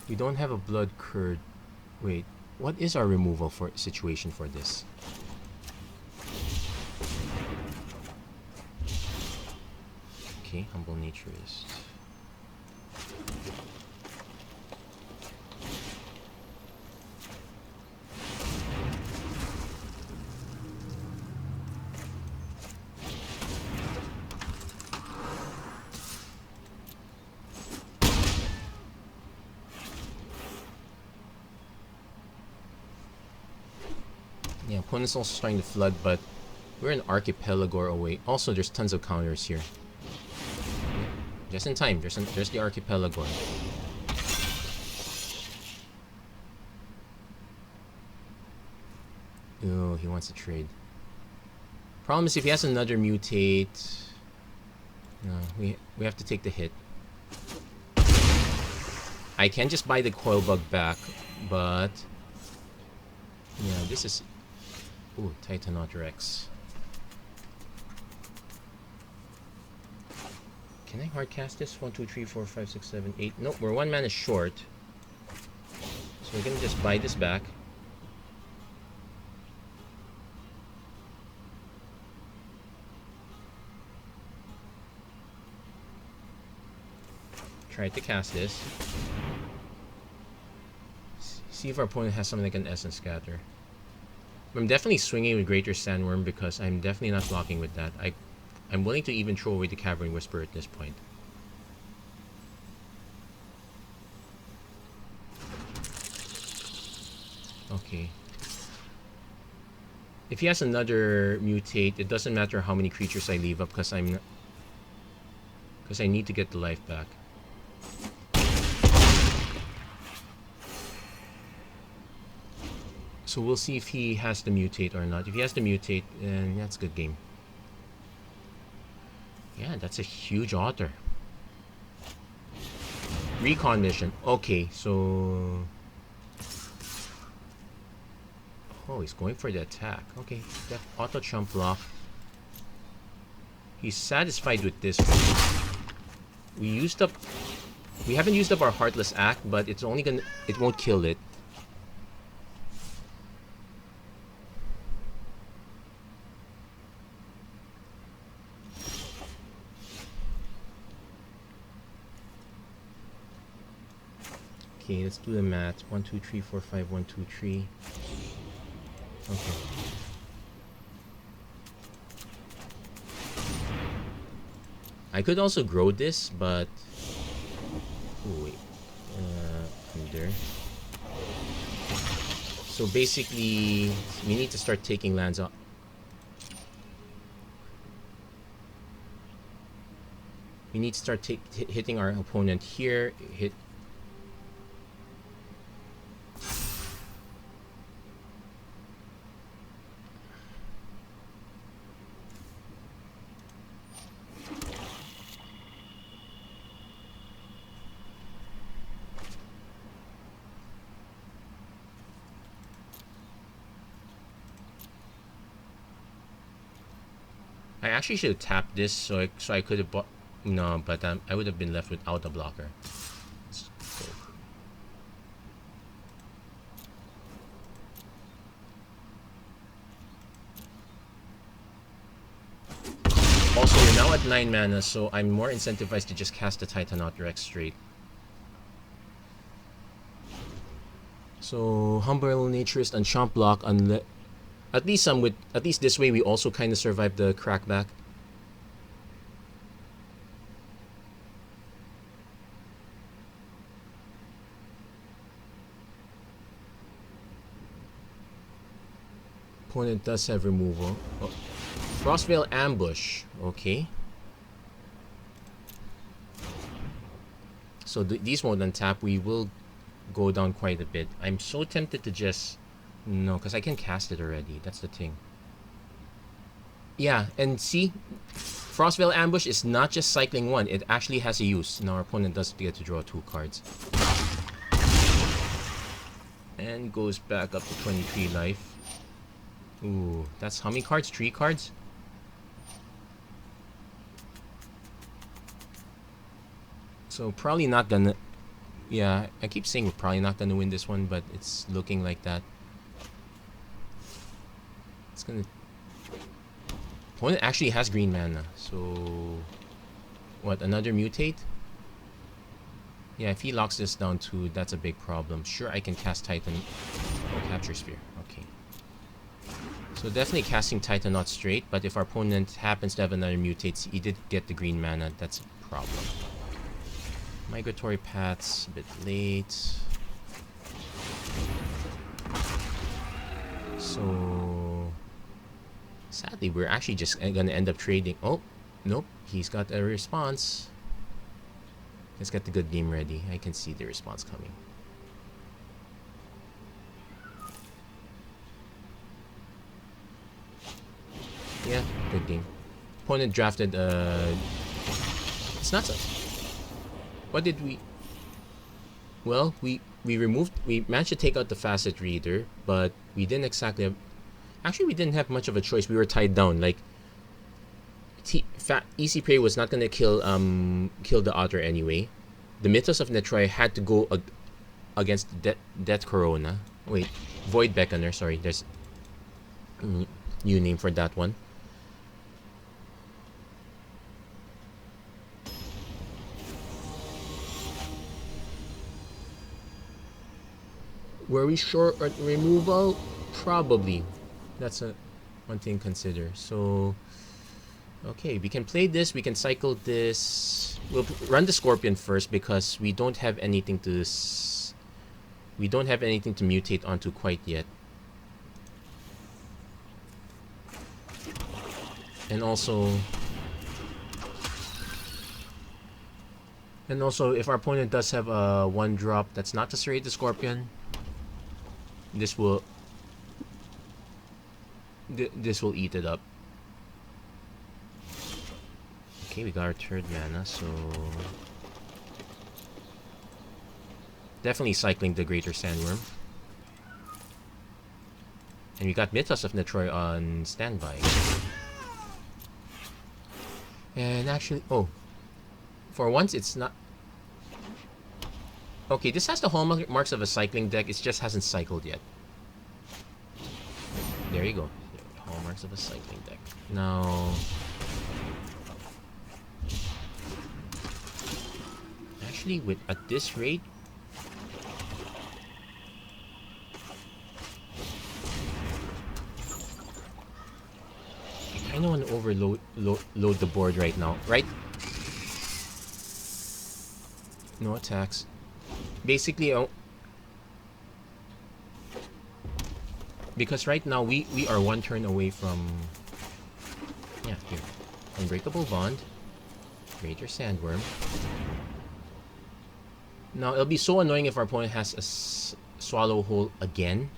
We don't have a blood curd. Wait, what is our removal for situation for this? Okay, Humble Naturist. Yeah, opponent's also starting to flood, but we're an archipelago away. Also, there's tons of counters here. Just in time. There's the archipelago. Oh, he wants to trade. Problem is, if he has another mutate, no, we have to take the hit. I can just buy the coil bug back, but yeah, this is. Ooh, Titanosaur Rex. Can I hardcast this? 1, 2, 3, 4, 5, 6, 7, 8. Nope, we're 1 mana short. So we're gonna just buy this back. Try to cast this. See if our opponent has something like an Essence Scatter. I'm definitely swinging with Greater Sandworm because I'm definitely not blocking with that. I'm willing to even throw away the Cavern Whisper at this point. Okay. If he has another mutate, it doesn't matter how many creatures I leave up because I need to get the life back. So we'll see if he has the mutate or not. If he has the mutate, then that's a good game. Yeah, that's a huge otter. Recon mission. Okay, so... Oh, he's going for the attack. Okay, that auto chump block. He's satisfied with this one. We haven't used up our Heartless Act, but it's only gonna... It won't kill it. Okay, let's do the math. 1, 2, 3, 4, 5, 1, 2, 3. Okay. I could also grow this, but... Oh, wait. Under. So basically, we need to start taking lands off. We need to start hitting our opponent here. Hit. I actually should have tapped this so I could have bought. No, but I would have been left without a blocker. Also, you're now at 9 mana, so I'm more incentivized to just cast the Titanosaur Rex straight. So Humble Naturist and Chomp Block, at least this way we also kind of survive the crackback. Opponent does have removal. Oh. Frostveil Ambush. Okay. So these won't untap. We will go down quite a bit. I'm so tempted to just... No, because I can cast it already. That's the thing. Yeah, and see? Frostveil Ambush is not just cycling one. It actually has a use. Now our opponent does get to draw 2 cards. And goes back up to 23 life. Ooh, that's how many cards? 3 cards? So probably not gonna... Yeah, I keep saying we're probably not gonna win this one, but it's looking like that. It's gonna... Opponent actually has green mana, so... What, another mutate? Yeah, if he locks this down too, that's a big problem. Sure, I can cast Titan... Oh, Capture Sphere. Okay. So definitely casting Titan not straight, but if our opponent happens to have another mutate, he did get the green mana, that's a problem. Migratory Paths, a bit late. So... Sadly, we're actually just gonna end up trading. Oh, nope, he's got a response. Let's get the good game ready. I can see the response coming. Yeah, good game. Opponent drafted it's not so... What did we... Well, we managed to take out the Facet Reader, but we didn't exactly have... Actually, we didn't have much of a choice. We were tied down. Like, Easy Prey was not gonna kill the Otter anyway. The Mythos of Netroy had to go against Death Corona. Wait, Void Beckoner. Sorry, there's new name for that one. Were we short at removal? Probably. That's one thing to consider. So, okay, we can play this. We can cycle this. We'll run the Scorpion first because we don't have anything to mutate onto quite yet. And also, if our opponent does have a 1-drop that's not to serrate the Scorpion, this will eat it up. Okay, we got our 3rd mana, so definitely cycling the Greater Sandworm. And we got Mythos of Netroy on standby. And actually, oh, for once it's not... Okay, this has the hallmarks of a cycling deck, it just hasn't cycled yet. There you go. Hallmarks of a cycling deck. Now... Actually, at this rate... I kind of want to overload load the board right now, right? No attacks. Basically, because right now we are 1 turn away from... Yeah, here. Unbreakable Bond. Greater Sandworm. Now, it'll be so annoying if our opponent has a Swallow Hole again.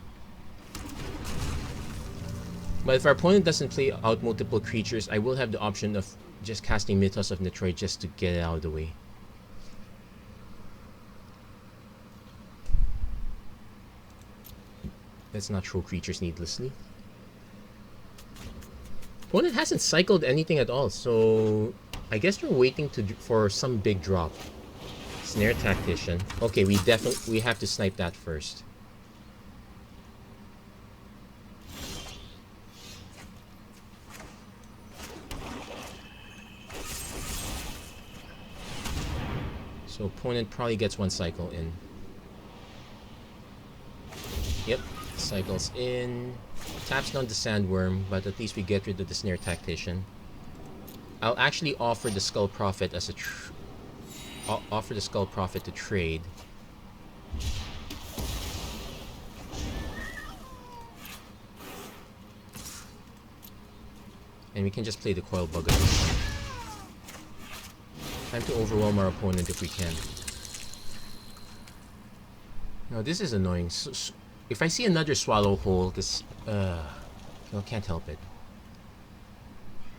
But if our opponent doesn't play out multiple creatures, I will have the option of just casting Mythos of Netroy just to get it out of the way. Let's not throw creatures needlessly. Opponent hasn't cycled anything at all, so I guess we're waiting for some big drop. Snare Tactician. Okay, we have to snipe that first. So opponent probably gets 1 cycle in. Yep, cycles in. Taps down the Sandworm, but at least we get rid of the Snare Tactician. I'll actually offer the Skull Prophet as offer the Skull Prophet to trade. And we can just play the Coil Bug at this point. Time to overwhelm our opponent if we can. Now this is annoying. So, if I see another Swallow Hole, this can't help it.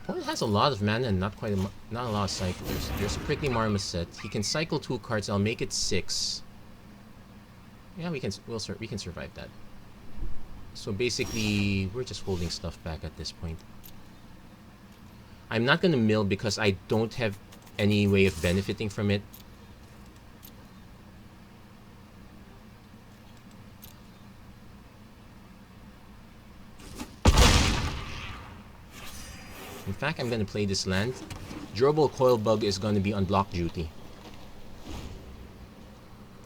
Opponent has a lot of mana and not a lot of cyclers. There's a Prickly Marmoset. He can cycle 2 cards. I'll make it 6. Yeah, we can survive that. So basically, we're just holding stuff back at this point. I'm not gonna mill because I don't have any way of benefiting from it. In fact, I'm gonna play this land. Durable Coil Bug is gonna be on block duty.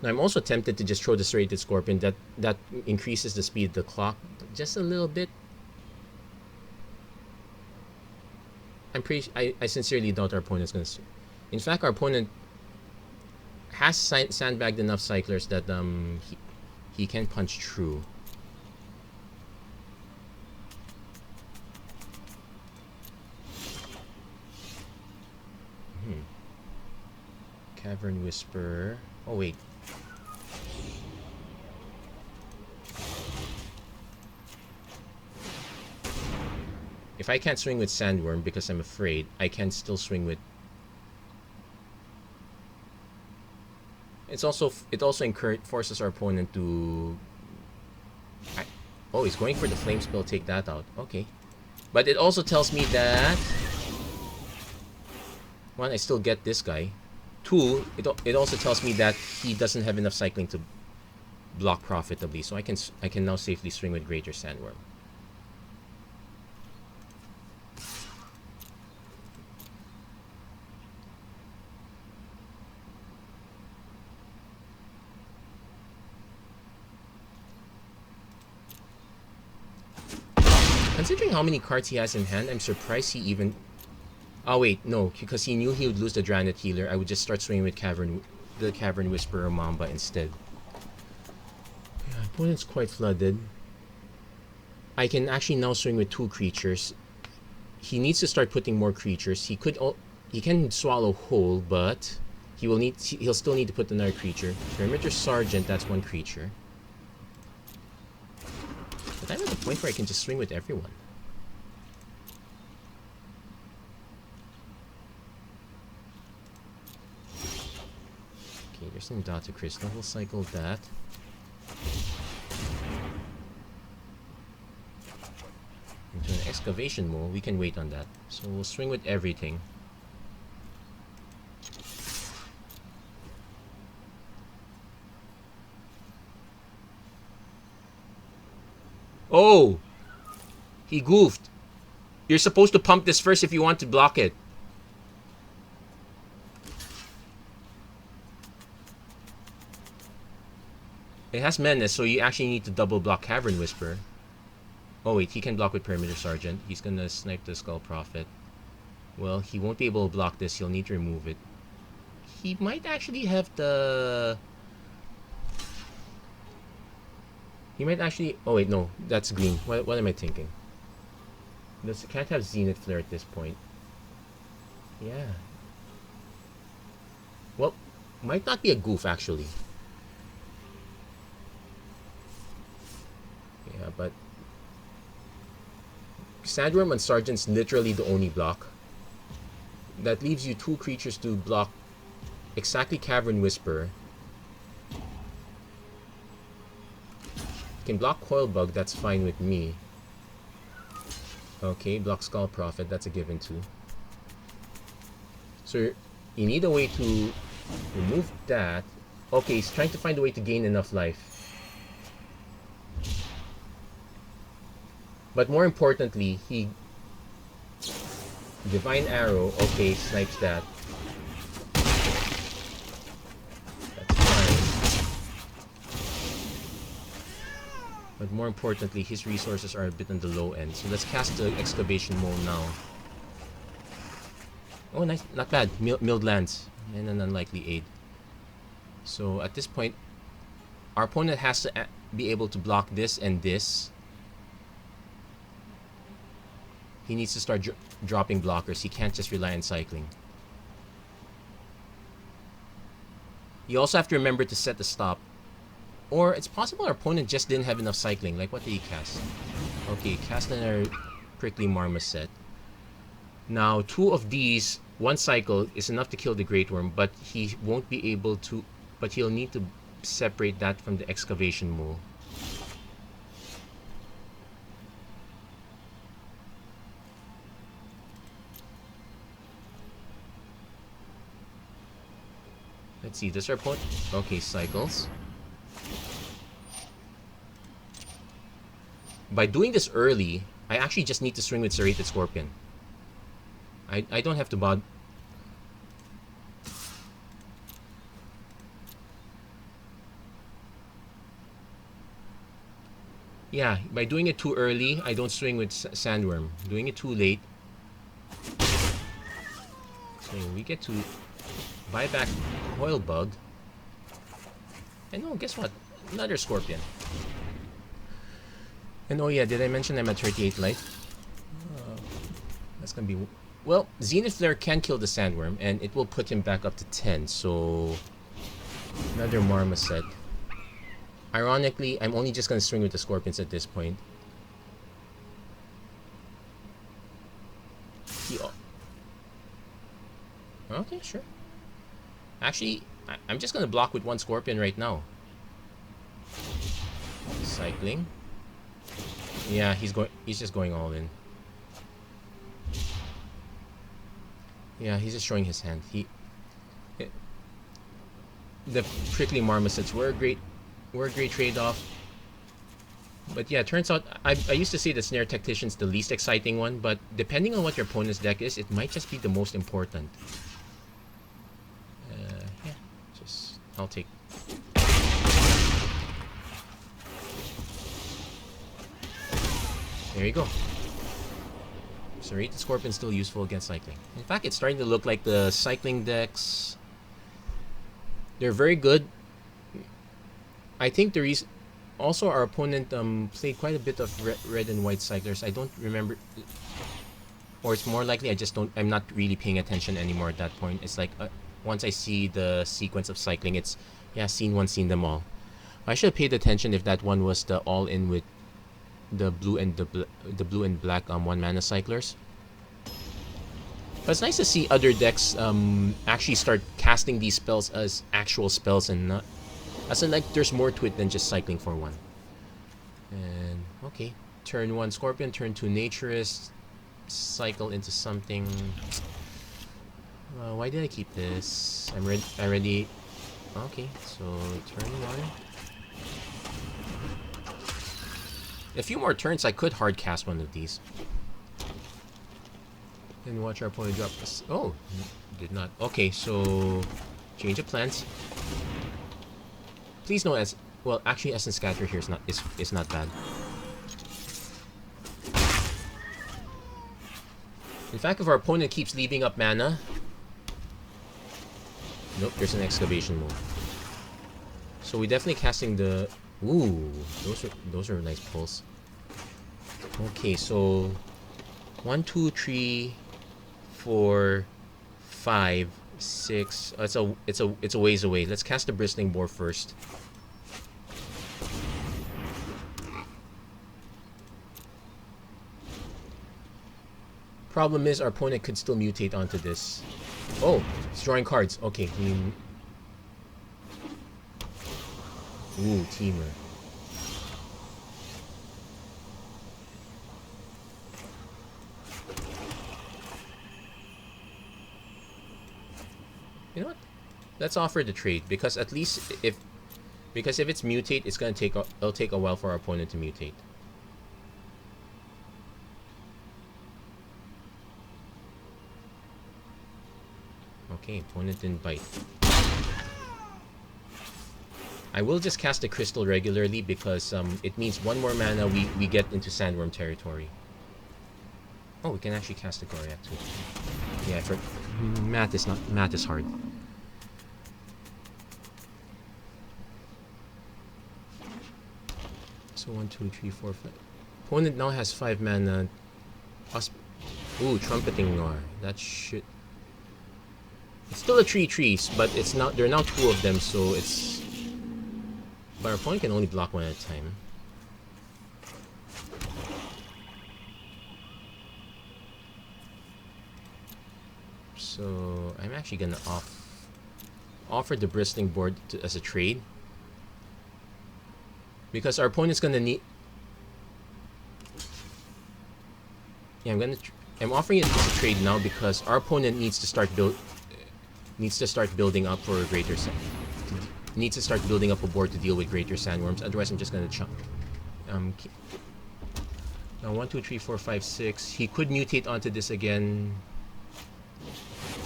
Now, I'm also tempted to just throw the Serrated Scorpion. That increases the speed of the clock just a little bit. I sincerely doubt our opponent's gonna. In fact, our opponent has sandbagged enough cyclers that he can punch through. Cavern Whisperer. Oh wait. If I can't swing with Sandworm because I'm afraid, I can still swing with. It also forces our opponent to. Oh, he's going for the Flame Spell. Take that out. Okay, but it also tells me that 1, I still get this guy. 2, it also tells me that he doesn't have enough cycling to block profitably, so I can now safely swing with Greater Sandworm. Considering how many cards he has in hand, I'm surprised he even. Oh wait, no, because he knew he would lose the Dranet Healer. I would just start swinging with the Cavern Whisperer Mamba instead. Yeah, opponent's quite flooded. I can actually now swing with 2 creatures. He needs to start putting more creatures. He can swallow whole, but he'll still need to put another creature. Perimeter Sergeant, that's 1 creature. But I'm at the point where I can just swing with everyone. There's some Data Crystal. We'll cycle that. Into an Excavation Mole. We can wait on that. So we'll swing with everything. Oh! He goofed. You're supposed to pump this first if you want to block it. It has Menace, so you actually need to double block Cavern Whisperer. Oh wait, he can block with Perimeter Sergeant. He's gonna snipe the Skull Prophet. Well, he won't be able to block this. He'll need to remove it. He might actually have the... He might actually... Oh wait, no. That's green. What am I thinking? This can't have Zenith Flare at this point. Yeah. Well, might not be a goof actually. Yeah, but Sandworm and Sergeant's literally the only block. That leaves you 2 creatures to block exactly Cavern Whisperer. You can block Coil Bug, that's fine with me. Okay, block Skull Prophet, that's a given too. So you need a way to remove that. Okay, he's trying to find a way to gain enough life. But more importantly, he... Divine Arrow, okay, snipes that. That's fine. But more importantly, his resources are a bit on the low end. So let's cast the Excavation Mole now. Oh, nice. Not bad. Milled lands. And an unlikely aid. So at this point, our opponent has to be able to block this and this. He needs to start dropping blockers. He can't just rely on cycling. You also have to remember to set the stop. Or it's possible our opponent just didn't have enough cycling. Like, what did he cast? Okay, cast another Prickly Marmoset. Now, 2 of these, 1 cycle, is enough to kill the Great Worm, but he won't be able to... But he'll need to separate that from the Excavation Mole. Let's see, does our opponent... Okay, cycles. By doing this early, I actually just need to swing with Serrated Scorpion. I don't have to bother. Yeah, by doing it too early, I don't swing with Sandworm. Doing it too late. So we get to buy back Coil Bug. And oh, guess what? Another Scorpion. And oh yeah, did I mention I'm at 38 life? That's gonna be... Well, Zenith Flare can kill the Sandworm, and it will put him back up to 10, so... Another Marmoset. Ironically, I'm only just gonna swing with the Scorpions at this point. Okay, sure. Actually, I'm just gonna block with 1 Scorpion right now. Cycling. Yeah, he's just going all in. Yeah, he's just showing his hand. The Prickly Marmosets were a great trade-off. But yeah, it turns out I used to say the Snare Tactician's the least exciting one, but depending on what your opponent's deck is, it might just be the most important. Yeah, I'll take. There you go. Serrated Scorpion's still useful against cycling. In fact, it's starting to look like the cycling decks. They're very good. I think the reason... Also, our opponent played quite a bit of red and white cyclers. I don't remember... Or it's more likely I just don't... I'm not really paying attention anymore at that point. It's like, once I see the sequence of cycling, it's... Yeah, scene 1, seen them all. I should have paid attention if that one was the all-in with the blue and the blue and black 1-mana cyclers. But it's nice to see other decks actually start casting these spells as actual spells and not... As in, like, there's more to it than just cycling for 1. And, okay. Turn 1 Scorpion, turn 2 Naturist. Cycle into something... why did I keep this? I already... Okay, so turn 1. A few more turns, I could hard cast one of these. And watch our opponent drop this. Oh, did not. Okay, so change of plans. Please no as well. Actually, Essence Scatter here is not bad. In fact, if our opponent keeps leaving up mana, nope, there's an Excavation move. So we definitely casting the... Ooh, those are nice pulls. Okay, so 1, 2, 3, 4, 5, 6. It's a ways away. Let's cast the Bristling Boar first. Problem is, our opponent could still mutate onto this. Oh, it's drawing cards. Okay, ooh, Teamer. You know what? Let's offer the trade, because at least if it's mutate, it'll take a while for our opponent to mutate. Okay, opponent didn't bite. I will just cast the Crystal regularly because it means 1 more mana we get into Sandworm territory. Oh, we can actually cast the Ikoria too. Yeah, math is hard. So 1, 2, 3, 4, 5. Opponent now has 5 mana. Ooh, trumpeting Noir. That should... It's still a 3/3, but it's not. There are now 2 of them, so it's... But our opponent can only block 1 at a time. So I'm actually gonna offer the bristling board as a trade, because our opponent's gonna need... Yeah, I'm offering it as a trade now because our opponent needs to start building up for a greater needs to start building up a board to deal with greater sandworms. Otherwise, I'm just gonna chunk. Now 1, 2, 3, 4, 5, 6. He could mutate onto this again.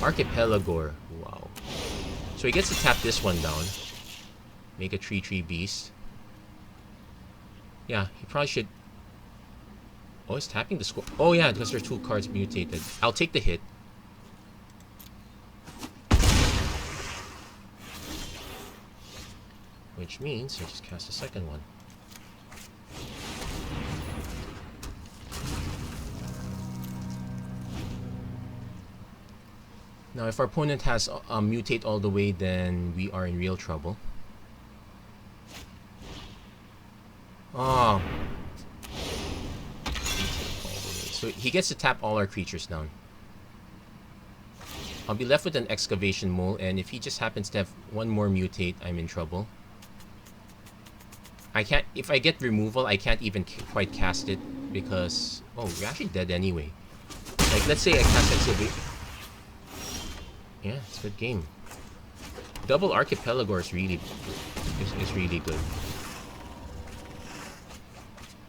Archipelagor. Wow. So he gets to tap this one down. Make a 3/3 beast. Yeah, he probably should... Oh, he's tapping the score. Oh yeah, because there's 2 cards mutated. I'll take the hit. Which means I just cast a second one. Now, if our opponent has mutate all the way, then we are in real trouble. Oh. So he gets to tap all our creatures down. I'll be left with an excavation mole, and if he just happens to have 1 more mutate, I'm in trouble. I can't... If I get removal, I can't even quite cast it because... Oh, we're actually dead anyway. Like, let's say I cast excavation... Yeah, it's a good game. Double Archipelagor is really good.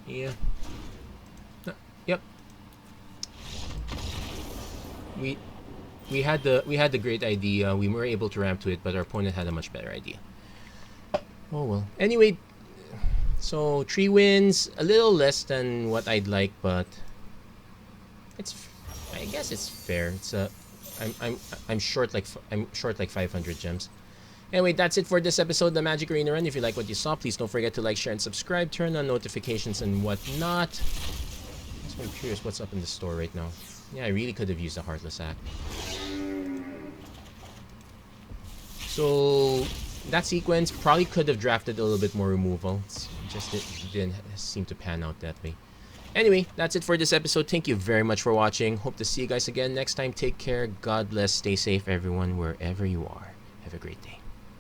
Yeah. Yep. We had the great idea. We were able to ramp to it, but our opponent had a much better idea. Oh well. Anyway, so 3 wins, a little less than what I'd like, but I guess it's fair. It's a... I'm short like 500 gems. Anyway, that's it for this episode of the Magic Arena Run. If you like what you saw, please don't forget to like, share, and subscribe. Turn on notifications and whatnot. I'm curious what's up in the store right now. Yeah, I really could have used a Heartless Act. So that sequence probably could have drafted a little bit more removal. It didn't seem to pan out that way. Anyway, that's it for this episode. Thank you very much for watching. Hope to see you guys again next time. Take care. God bless. Stay safe, everyone, wherever you are. Have a great day.